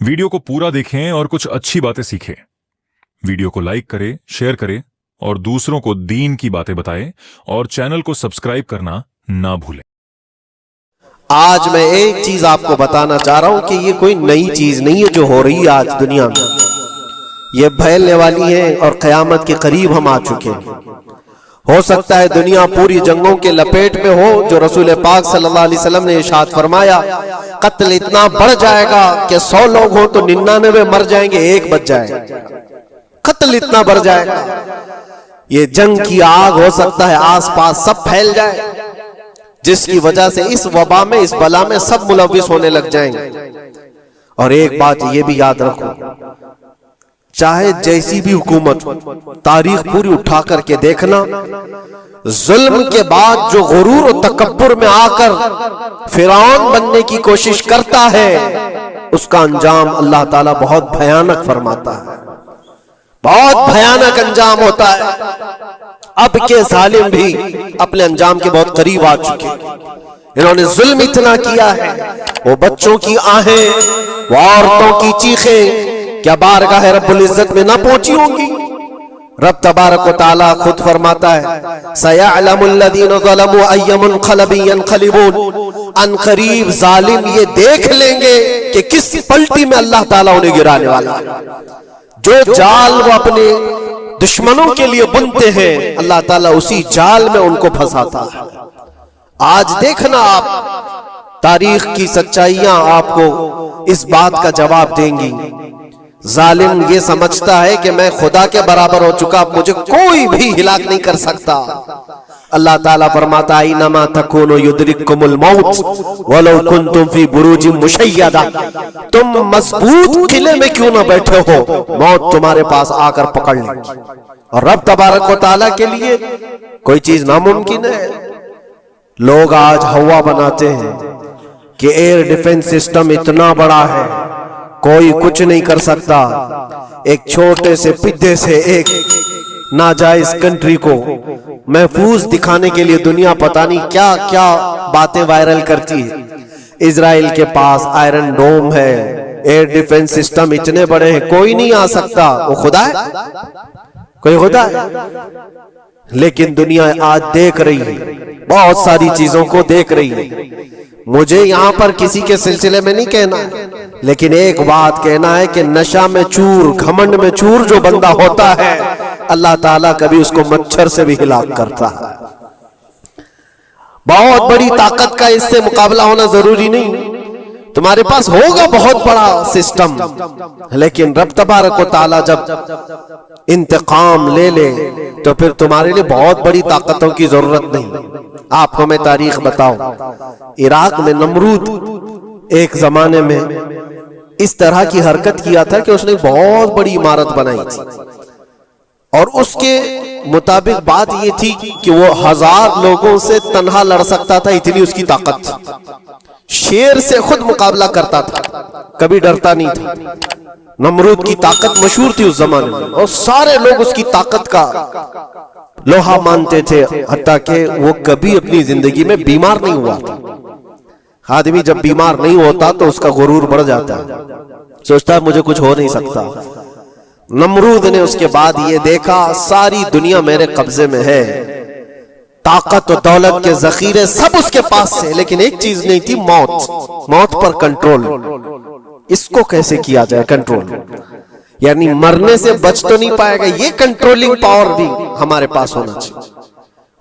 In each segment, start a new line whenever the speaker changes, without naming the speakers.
Video को पूरा देखें और कुछ अच्छी बातें सीखें। वीडियो को लाइक करें, शेयर करें और दूसरों को दीन की बातें बताएं और चैनल को सब्सक्राइब करना ना भूलें।
आज मैं एक चीज आपको बताना चाह रहा हूं कि ये कोई नई चीज नहीं है जो हो रही है आज दुनिया में। ये फैलने वाली है और क़यामत के करीब हम आ चुके हैं। हो सकता है दुनिया पूरी जंगों के लपेट में हो, जो रसूल पाक सल्लल्लाहु अलैहि वसल्लम ने इरशाद फरमाया, कत्ल इतना बढ़ जाएगा कि 100 लोग हो तो 99 मर जाएंगे, एक बच जाएगा। कत्ल इतना बढ़ जाएगा, ये जंग की आग हो सकता है आसपास सब फैल जाए, जिसकी वजह से इस वबा में, इस बला में सब मुलविस होने लग जाएंगे। और एक बात ये भी याद रखो, चाहे जैसी भी हुकूमत हो, तारीख पूरी उठा करके देखना, जुल्म के बाद जो गुरूर और तकब्बुर में आकर फिरौन बनने की कोशिश करता है, उसका अंजाम अल्लाह ताला बहुत भयानक फरमाता है, बहुत भयानक अंजाम होता है। अब के जालिम भी अपने अंजाम के बहुत करीब आ चुके हैं। इन्होंने जुल्म इतना किया है, वो बच्चों की आहें, वो औरतों की चीखें क्या बारगाह रब्बुल इज्जत में ना पहुंची होंगी। रब तबारक व तआला खुद फरमाता है, सयअलमुल लदीन ज़लमू अय्य मुनक़लबिन यनक़लिबून, अनक़रीब जालिम ये देख लेंगे कि किस पलटी में अल्लाह ताला उन्हें गिराने वाला है। जो जाल वो अपने दुश्मनों के लिए बुनते हैं, अल्लाह ताला उसी जाल में उनको फंसाता है। आज देखना आप, तारीख की सच्चाइयां आपको इस बात का जवाब देंगी। जालिम ये समझता है कि मैं खुदा के बराबर हो चुका, मुझे कोई भी हिलाक नहीं कर सकता। अल्लाह ताला फरमाता है, इन्नमा तकूनु युद्रिकुमुल मौत वलौ कुंतुम फी बुरूजिन मुशय्यदा, तुम मजबूत किले में क्यों ना बैठे हो, मौत तुम्हारे पास आकर पकड़ लेगी। और रब तबारक व तआला के लिए कोई चीज नामुमकिन है। लोग आज हवा बनाते हैं कि एयर डिफेंस सिस्टम इतना बड़ा है, कोई कुछ नहीं कर सकता। एक छोटे से पिद्दे से एक नाजायज कंट्री को महफूज दिखाने के लिए दुनिया पता नहीं क्या क्या बातें वायरल करती है। इजराइल के पास आयरन डोम है, एयर डिफेंस सिस्टम इतने बड़े हैं, कोई नहीं आ सकता। वो खुदा है? कोई खुदा है? लेकिन दुनिया आज देख रही है, बहुत सारी चीजों को देख रही है। मुझे यहां पर किसी के सिलसिले में नहीं कहना है, लेकिन एक बात कहना है कि नशा में चूर, घमंड में चूर जो बंदा होता है, अल्लाह ताला कभी उसको मच्छर से भी हिलाक करता है। बहुत बड़ी ताकत का इससे मुकाबला होना जरूरी नहीं। तुम्हारे पास होगा बहुत बड़ा सिस्टम, लेकिन रब तबारक व तआला जब इंतकाम ले ले तो फिर तुम्हारे लिए बहुत बड़ी ताकतों की जरूरत नहीं। आपको मैं तारीख बताऊं, इराक में नमरूद एक जमाने में इस तरह की हरकत किया था कि उसने बहुत बड़ी इमारत बनाई थी, और उसके मुताबिक बात ये थी कि वो 1000 लोगों से तन्हा लड़ सकता था, इतनी उसकी ताकत थी। शेर से खुद मुकाबला करता था, कभी डरता नहीं था। नमरूद की ताकत मशहूर थी उस जमाने में, और सारे लोग उसकी ताकत का लोहा मानते थे, हत्ता कि वो कभी अपनी जिंदगी में बीमार नहीं हुआ था। आदमी जब बीमार नहीं होता तो उसका गुरूर बढ़ जाता है, सोचता है मुझे कुछ हो नहीं सकता। नमरूद ने उसके बाद ये देखा, सारी दुनिया मेरे कब्जे में है, ताकत और दौलत के जखीरे सब उसके पास से, लेकिन एक चीज नहीं थी, मौत। मौत पर कंट्रोल। इसको कैसे किया जाए कंट्रोल? यानी मरने से बच तो नहीं पाएगा, ये कंट्रोलिंग पावर भी हमारे पास होना चाहिए।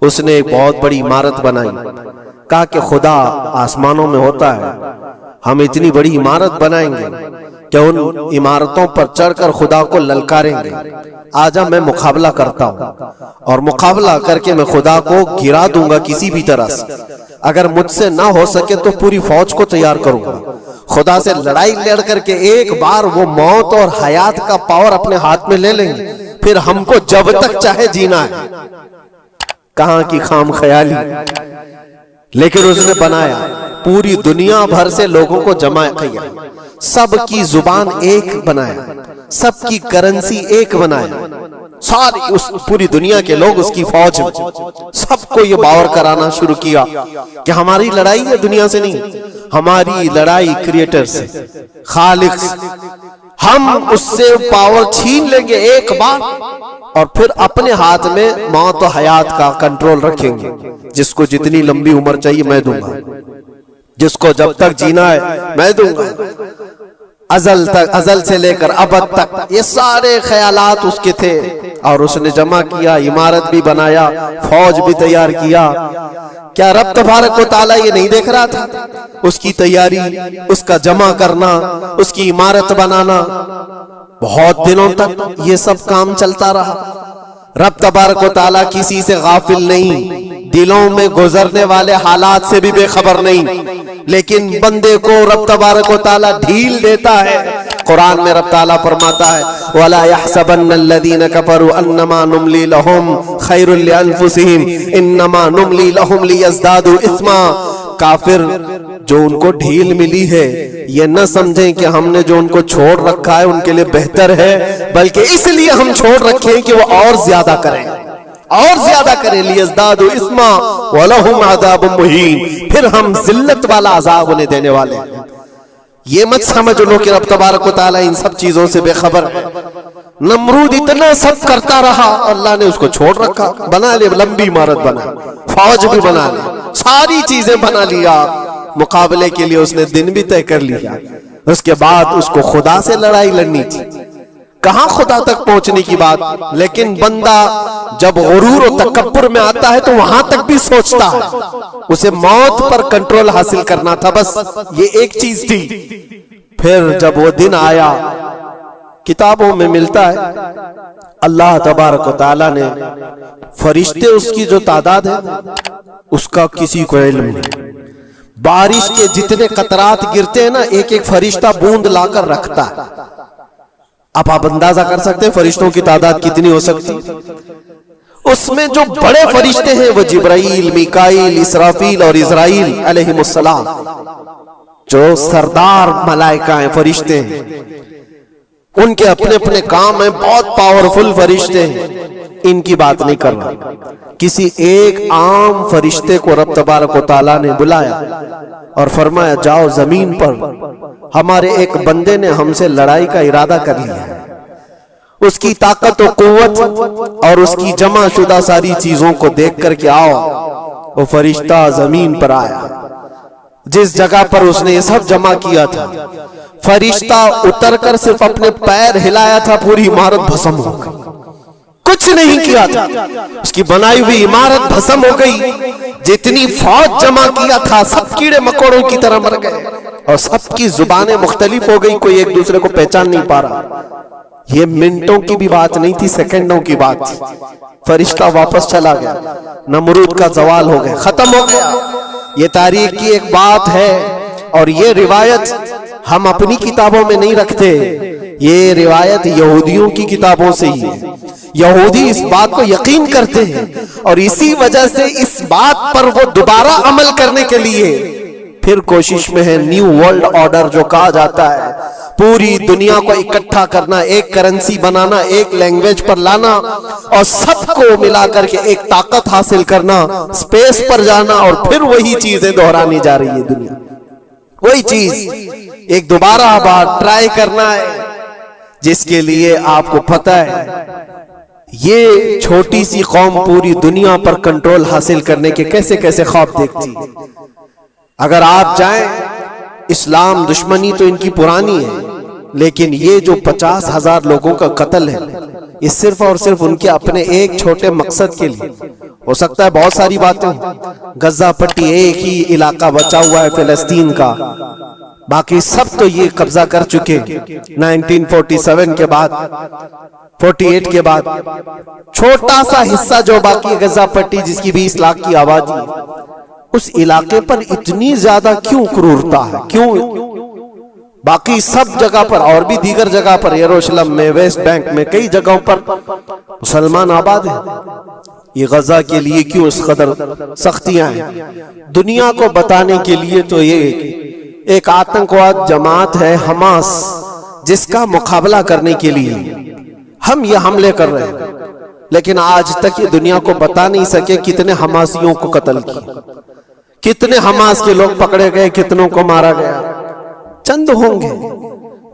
उसने एक बहुत बड़ी इमारत बनाई, कहा कि खुदा आसमानों में होता है, हम इतनी बड़ी इमारत बनाएंगे कि उन इमारतों पर चढ़कर खुदा को ललकारेंगे, आजा मैं मुकाबला करता हूं, और मुकाबला करके मैं खुदा को गिरा दूंगा किसी भी तरह से। अगर मुझसे ना हो सके तो पूरी फौज को तैयार करूंगा। खुदा से लड़ाई लड़ करके एक बार वो मौत और हयात का पावर अपने हाथ में ले लेंगे, फिर हमको जब तक चाहे जीना है। कहां की खाम ख्याली। लेकिन उसने बनाया, पूरी दुनिया भर से लोगों को जमा किया, सबकी जुबान एक बनाया, सबकी करेंसी एक बनाया, सारी उस पूरी दुनिया के लोग उसकी फौज में, सबको ये बावर कराना शुरू किया कि हमारी लड़ाई है दुनिया से नहीं, हमारी लड़ाई क्रिएटर से, खालिक से। हम उससे पावर छीन लेंगे एक बार और फिर अपने हाथ में मौत और हयात का कंट्रोल रखेंगे। जिसको जितनी लंबी उम्र चाहिए मैं दूंगा, जिसको जब तक जीना है मैं दूंगा, अजल तक, अजल से लेकर अबद तक। ये सारे ख्यालात उसके थे और उसने जमा किया, इमारत भी बनाया, फौज भी तैयार किया। क्या रब तबारक व तआला ये नहीं देख रहा था? उसकी तैयारी, उसका जमा करना, उसकी इमारत बनाना, बहुत दिनों तक ये सब काम चलता रहा। रब तबारक व तआला किसी से गाफिल नहीं, दिलों में गुजरने वाले हालात से भी बेखबर नहीं, लेकिन बंदे को रब तबारक व तआला ढील देता है। कुरान में रब तआला फरमाता है, वला यहसबन्नल्लज़ीना कफरू अन्नमा नुमली लहुम खैरुल लिअन्फुसिहिम इन्नमा नुमली लहुम लियज़दादू इस्मा। काफिर जो उनको ढील मिली है, ये न समझें कि हमने जो उनको छोड़ रखा है उनके लिए बेहतर है, बल्कि इसलिए हम छोड़ रखे हैं कि वो और ज्यादा करें, और ज्यादा करें। लियज़दादू इस्मा वलहुम अज़ाबुम मुहीन, फिर हम जिल्लत वाला अज़ाब उन्हें देने वाले हैं। ये मत समझ लो कि रब तबारक व तआला इन सब चीजों से बेखबर है। नमरूद इतना सब करता रहा, अल्लाह ने उसको छोड़ रखा। बना ले, लंबी इमारत बना, फौज भी बना ली, सारी चीजें बना लिया, मुकाबले के लिए उसने दिन भी तय कर लिया। उसके बाद उसको खुदा से लड़ाई लड़नी थी, कहां खुदा तक पहुंचने की बात। लेकिन बंदा जब गुरूर और तकब्बुर में आता है तो वहां तक भी सोचता है। उसे मौत पर कंट्रोल हासिल करना था, बस ये एक चीज थी। फिर जब वो दिन आया, किताबों में मिलता है अल्लाह तबारक व तआला ने फरिश्ते, उसकी जो तादाद है उसका किसी को इल्म नहीं। बारिश के जितने कतरात गिरते हैं ना, एक एक फरिश्ता बूंद लाकर रखता है। अब आप अंदाजा कर सकते हैं फरिश्तों की तादाद कितनी हो सकती। उसमें जो बड़े फरिश्ते हैं वो जिब्राइल, मीकाईल, इसराफील और इज़राइल अलैहिमुस्सलाम, जो सरदार मलाइका हैं, फरिश्ते हैं। उनके अपने अपने काम हैं, बहुत पावरफुल फरिश्ते हैं। इनकी बात नहीं कर रहा, किसी एक आम फरिश्ते को रब तबारक व तआला ने बुलाया और फरमाया, जाओ जमीन पर, हमारे एक बंदे ने हमसे लड़ाई का इरादा कर लिया है। उसकी ताकत और कुव्वत और उसकी जमा शुदा सारी चीजों को देख करके आओ। वो फरिश्ता जमीन पर आया, जिस जगह पर उसने ये सब जमा किया था। फरिश्ता उतरकर सिर्फ अपने पैर हिलाया था, पूरी इमारत भस्म हो गई। कुछ नहीं किया था, उसकी बनाई हुई इमारत भस्म हो गई। जितनी फौज जमा किया था सब कीड़े मकोड़ों की तरह मर गए और सबकी जुबानें मुख्तलिफ हो गई, कोई एक दूसरे को पहचान नहीं पा रहा। ये मिनटों की भी बात नहीं थी, सेकंडों की बात थी। फरिश्ता वापस चला गया, नमरूद का जवाल हो गया, खत्म हो गया। ये तारीख की एक बात है और ये रिवायत हम अपनी किताबों में नहीं रखते, ये रिवायत यहूदियों की किताबों से ही है। यहूदी इस बात को यकीन करते हैं और इसी वजह से इस बात पर वो दोबारा अमल करने के लिए फिर कोशिश में है। न्यू वर्ल्ड ऑर्डर जो कहा जाता है, पूरी दुनिया को इकट्ठा करना, एक करेंसी बनाना, एक लैंग्वेज पर लाना और सबको मिलाकर के एक ताकत हासिल करना, स्पेस पर जाना और फिर वही चीजें दोहरानी जा रही है दुनिया। वही चीज एक दोबारा बार ट्राई करना है, जिसके लिए आपको पता है ये छोटी सी कौम पूरी दुनिया पर कंट्रोल हासिल करने के कैसे कैसे ख्वाब देखती है। अगर आप जाएं, इस्लाम दुश्मनी तो इनकी पुरानी है, लेकिन ये जो 50,000 लोगों का कत्ल है, ये सिर्फ और सिर्फ उनके अपने एक छोटे मकसद के लिए। हो सकता है बहुत सारी बातें, गजा पट्टी एक ही इलाका बचा हुआ है फिलिस्तीन का, बाकी सब तो ये कब्जा कर चुके 1947 के बाद, 48 के बाद। छोटा सा हिस्सा जो बाकी गजा पट्टी, जिसकी 20 लाख की आबादी, उस इलाके पर इतनी ज्यादा क्यों क्रूरता है, क्यों? बाकी सब जगह पर और भी दीगर जगह पर, यरूशलेम में, वेस्ट बैंक में, कई जगहों पर मुसलमान आबाद हैं। ये गजा के लिए क्यों इस कदर सख्तियां हैं? दुनिया को बताने के लिए तो ये एक आतंकवाद जमात है हमास, जिसका मुकाबला करने के लिए हम ये हमले कर रहे हैं। लेकिन आज तक ये दुनिया को बता नहीं सके कितने हमासियों को कत्ल किया, कितने हमास के लोग पकड़े गए, कितनों को मारा गया, चंद होंगे।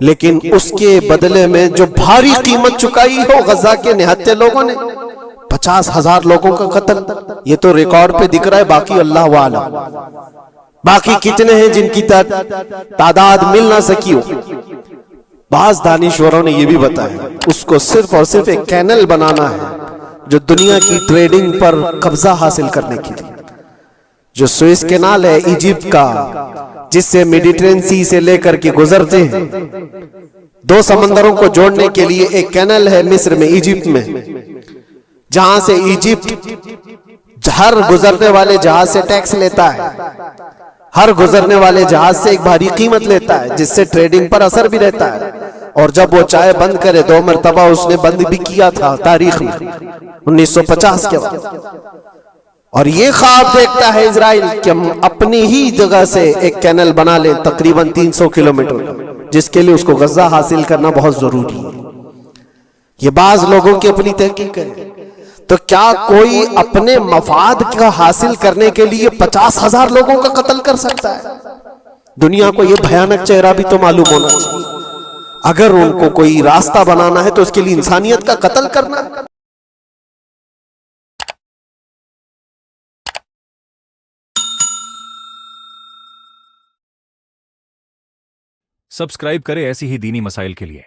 लेकिन उसके बदले में जो भारी कीमत चुकाई हो गजा के निहत्थे लोगों ने, 50,000 लोगों का कत्ल, ये तो रिकॉर्ड पे दिख रहा है, बाकी अल्लाह वाला। बाकी कितने हैं जिनकी तादाद मिल ना सकी हो। बाज दानिश्वरों ने यह भी बताया उसको सिर्फ और सिर्फ एक कैनल बनाना है जो दुनिया की ट्रेडिंग पर कब्जा हासिल करने के लिए। जो सुएज कैनाल है इजिप्ट का, जिससे मेडिटेरेनियन सी से लेकर के गुजरते हैं, 2 समंदरों को जोड़ने के लिए एक कैनल है मिस्र में, इजिप्ट में, जहां से इजिप्ट हर गुजरने वाले जहाज से टैक्स लेता है, हर गुजरने वाले जहाज से एक भारी कीमत लेता है, जिससे ट्रेडिंग पर असर भी रहता है। और जब वो चाहे बंद करे, 2 मरतबा उसने बंद भी किया था तारीख में 1950 के बाद। और ये ख्वाब देखता है इजराइल कि हम अपनी ही जगह से एक कैनल बना ले तकरीबन 300 किलोमीटर, जिसके लिए उसको गजा हासिल करना बहुत जरूरी है। ये बाज लोगों की अपनी तहकीक है। तो क्या कोई अपने मफाद का हासिल करने के लिए 50,000 लोगों का कत्ल कर सकता है? दुनिया को यह भयानक चेहरा भी तो मालूम होना चाहिए। अगर उनको कोई रास्ता बनाना है तो उसके लिए इंसानियत का कत्ल करना।
सब्सक्राइब करें ऐसी ही दीनी मसाइल के लिए।